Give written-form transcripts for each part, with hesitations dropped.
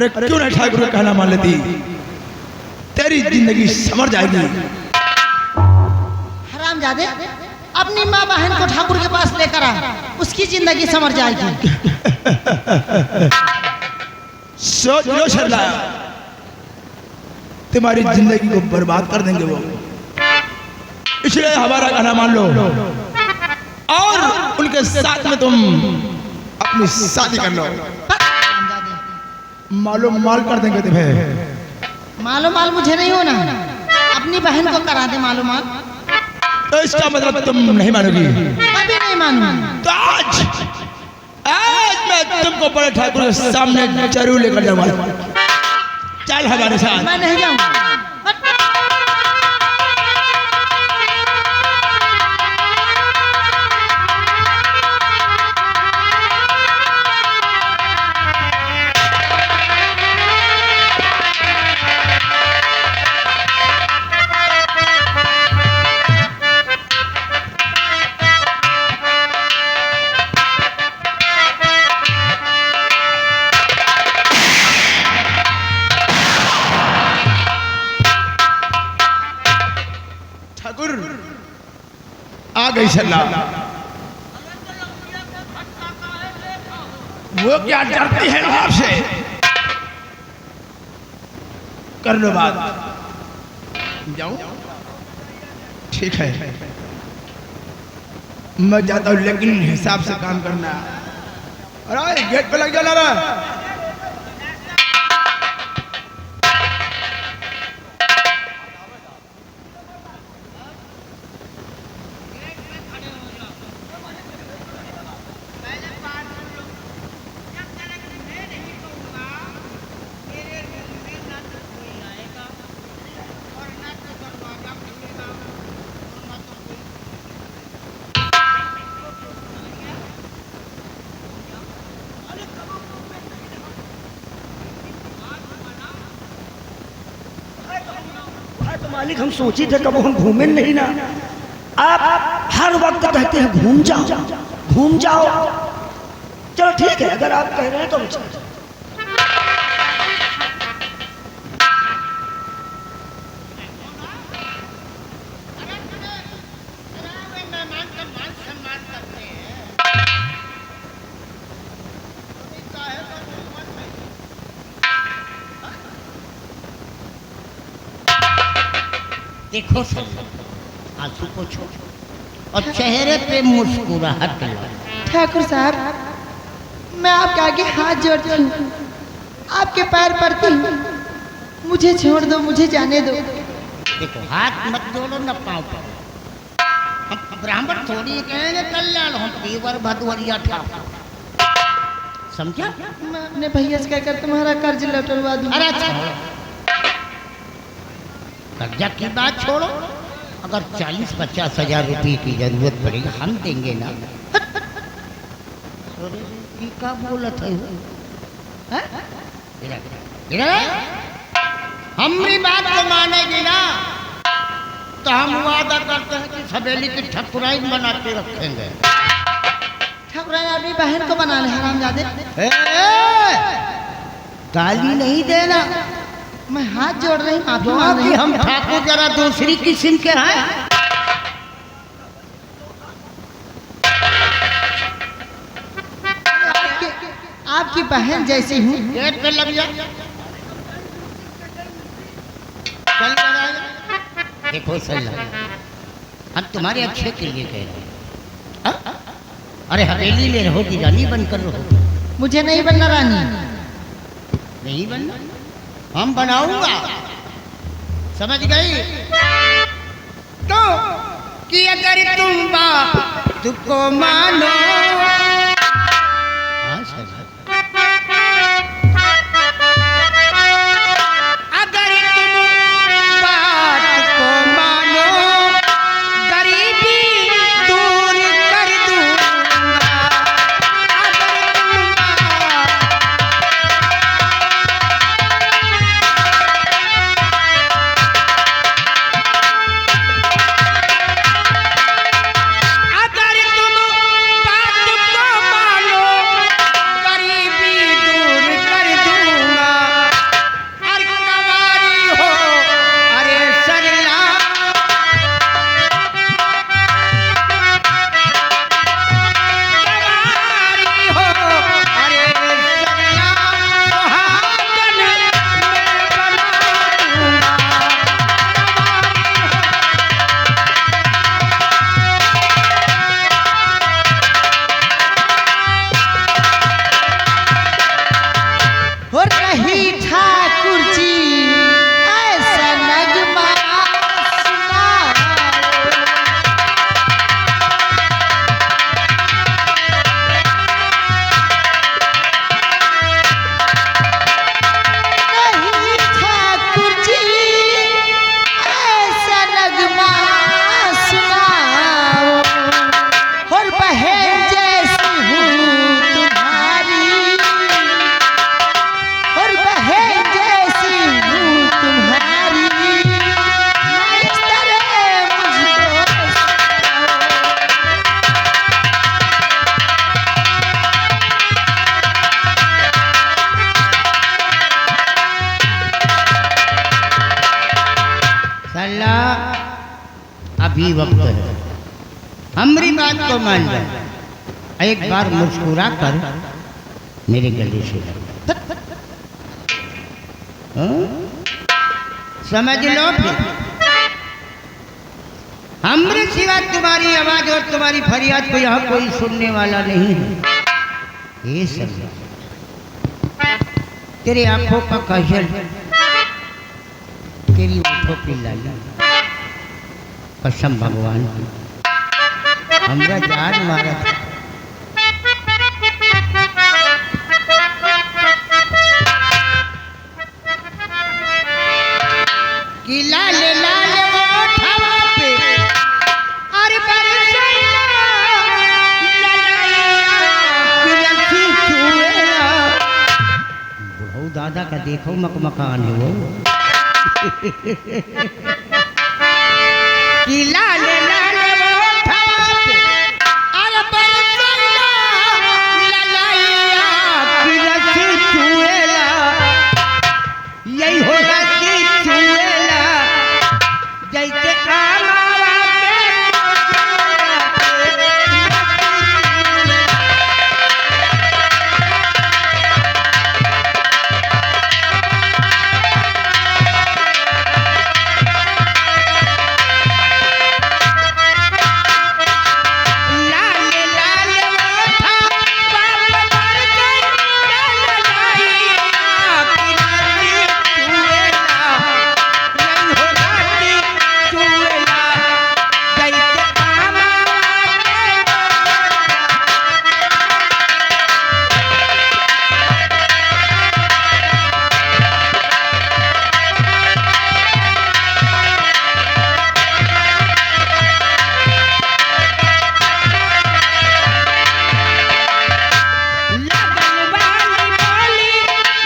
अरे क्यों नहीं ठाकुर का कहना मान लेती, तेरी जिंदगी संवर जाएगी। हरामजादे, अपनी माँ बहन को ठाकुर के पास लेकर आ, उसकी जिंदगी संवर जाएगी। सोच लो शर्ला, तुम्हारी जिंदगी को बर्बाद कर देंगे वो, इसलिए हमारा कहना मान लो और उनके साथ में तुम अपनी शादी कर लो। मालूम माल कर देंगे तुम्हें। मालूम माल मुझे नहीं होना, अपनी बहन को करा दे मालूम माल। तो इसका मतलब तुम नहीं मानोगी? कभी नहीं मानूंगी। तो आज मैं तुमको बड़े ठाकुर के सामने जरूर लेकर जाऊंगा। चल हमारे साथ। मैं नहीं जाऊंगा। आ गई शर्ला, वो क्या डरती है आपसे? कर लो बात। जाऊं? ठीक है, मैं जाता हूं, लेकिन हिसाब से काम करना। अरे गेट पे लग जाना रे। मालिक हम सोची थे कब हम घूमे नहीं ना, आप हर वक्त कहते हैं घूम जाओ घूम जाओ। चलो ठीक है, अगर आप कह रहे हैं तो चलो। देखो आंसू पोछो और चेहरे पे मुस्कुराहट लो। ठाकुर साहब, मैं आपके आगे हाथ जोड़ती हूँ, आपके पैर पड़ती हूँ, मुझे छोड़ दो, मुझे जाने दो। देखो हाथ मत जोड़ो न पाँव पर, हम ब्राह्मण थोड़ी कहेंगे कल्याण, हम पीवर भदवरिया ठाकुर, समझा? मैं अपने भैया से कहकर तुम्हारा कर्ज लौटवा दूँ। अरे कर्जा की बात छोड़ो, अगर 40-50 हजार रुपये की जरूरत पड़ेगी हम देंगे ना। क्या बोलत है? हमारी बात तो मानेगी ना, तो हम वादा करते हैं कि सवेली की ठकुराई बना के रखेंगे। ठकुराई अपनी बहन को बना ले हरामजादे। गाली नहीं देना, मैं हाथ जोड़ रही हूँ। हम ठाकुर जरा दूसरी किस्म के हैं। आपकी बहन जैसी हूँ। गेट पे लग जा। देखो सल्ला, हम तुम्हारे अच्छे के लिए कह रहे हैं। अरे हवेली में रहोगी, रानी बनकर रहो। मुझे नहीं बनना रानी, नहीं बनना, हम बनाऊंगा, समझ गई? तो कि अगर तुम बाप तुमको मानो, अगर तुम बात को मानो, गरीबी दूर कर दूंगा। अगर तुम हमारी बात को मान लो, एक बार मुस्कुरा कर मेरे गले से लग। समझ लो फिर, हमरे सिवा तुम्हारी आवाज और तुम्हारी फरियाद को यहाँ कोई सुनने वाला नहीं है। ये समझ, तेरी आंखों का काजल, तेरी ओठों की लाली, कसम भगवान की, हमरा जान मारा था। कि लाल लाल ओठवा पे अरे बरसैया ललैया कि रखी छुएला। बुढ़ऊ दादा का देखो मकमकान है वो। कि लाल लाल ओठवा पे अरे बरसैया ललैया कि रखी छुएला। यही होगा कि छुएला जैसे आमावा के लाल लाल ओठा बाप बरसैया ललैया कि रखी छुएला। यही होगा कि छुएला जैसे आमावा लगन वाली बोली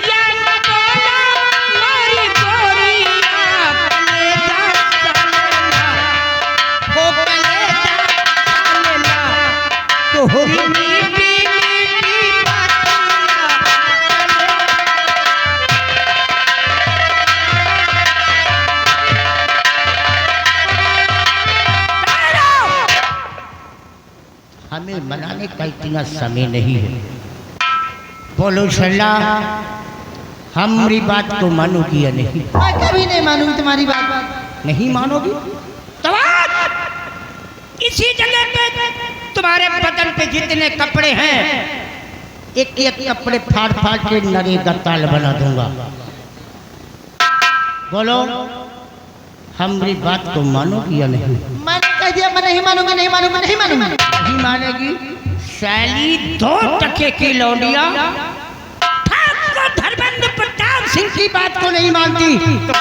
या न बोला मोरी गोरिया। कलेजा चलेला हो कलेजा चलेला तोहरी मीठी मीठी बातिया। हमें मनाने का इतना समय नहीं है। बोलो सल्ला, हमारी बात को मानोगी या नहीं? मैं कभी नहीं मानूंगी तुम्हारी बात। नहीं मानोगी तो इसी जगह पे तुम्हारे बदन पे जितने कपड़े हैं एक एक कपड़े फाड़ फाड़ के नरेगा ताल बना दूंगा। बोलो हमारी बात को मानोगी या नहीं? मैंने कह दिया मैं नहीं मानूंगी, नहीं मानूंगी, नहीं मानूंगी। नहीं मानेगी शैली 2 टके की लौंडिया ठाकुर धर्मेंद्र प्रताप सिंह की बात को नहीं मानती तो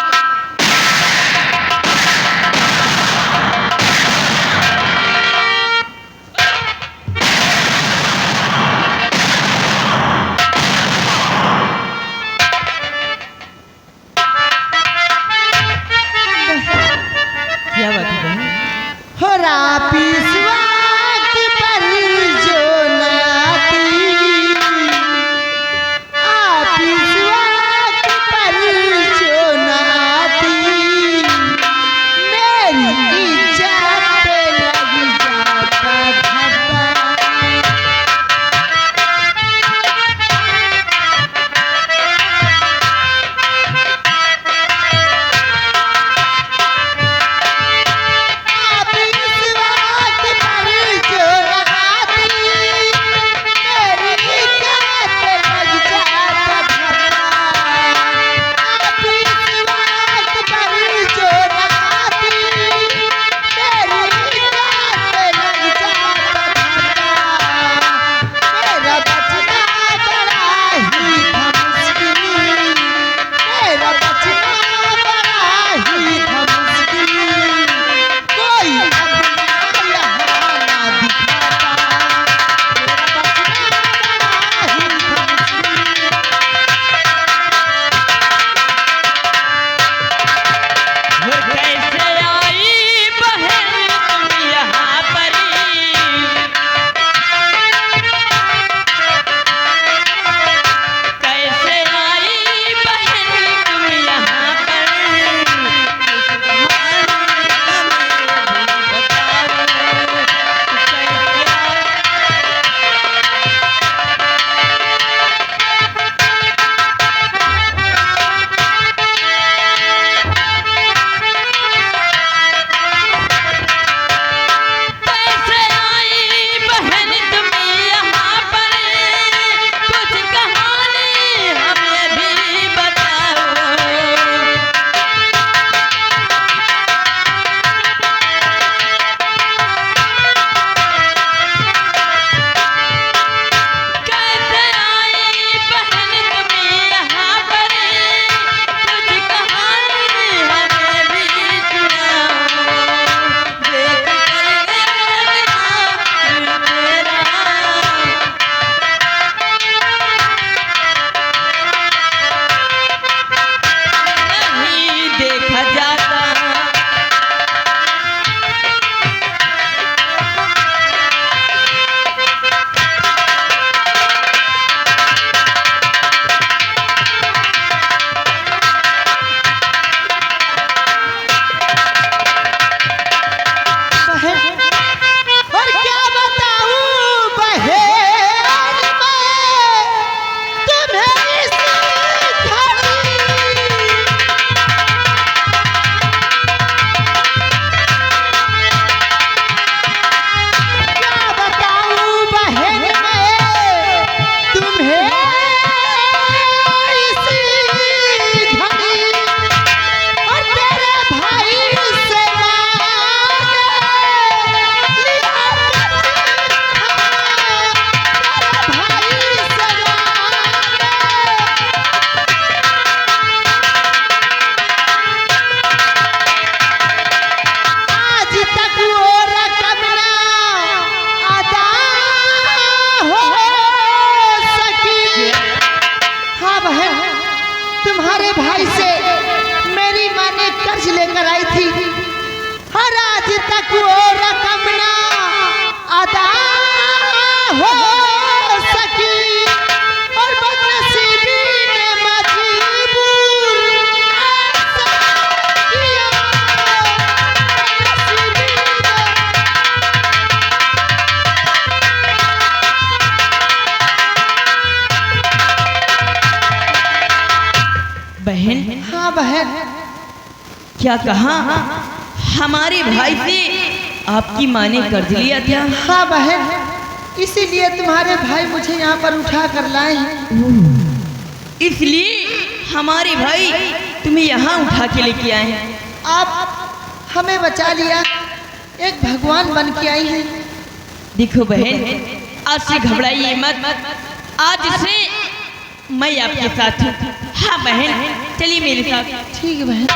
क्या बात है? हो रापीस वक्त पर जो नाती, आपीस वक्त पर जो नाती। बहन, हाँ बहन। क्या कहा? हमारे भाई से आपकी माँ ने कर्ज लिया था? हाँ बहन, इसीलिए तुम्हारे भाई मुझे यहाँ पर उठा कर लाए हैं। इसलिए हमारे भाई तुम्हें यहाँ उठा के लेके आए हैं। आप हमें बचा लिया, एक भगवान बन के आई हैं। देखो बहन, आज से घबराइए मत, आज से मैं आपके साथ हूँ। हाँ बहन, चलिए मेरे साथ। ठीक है बहन।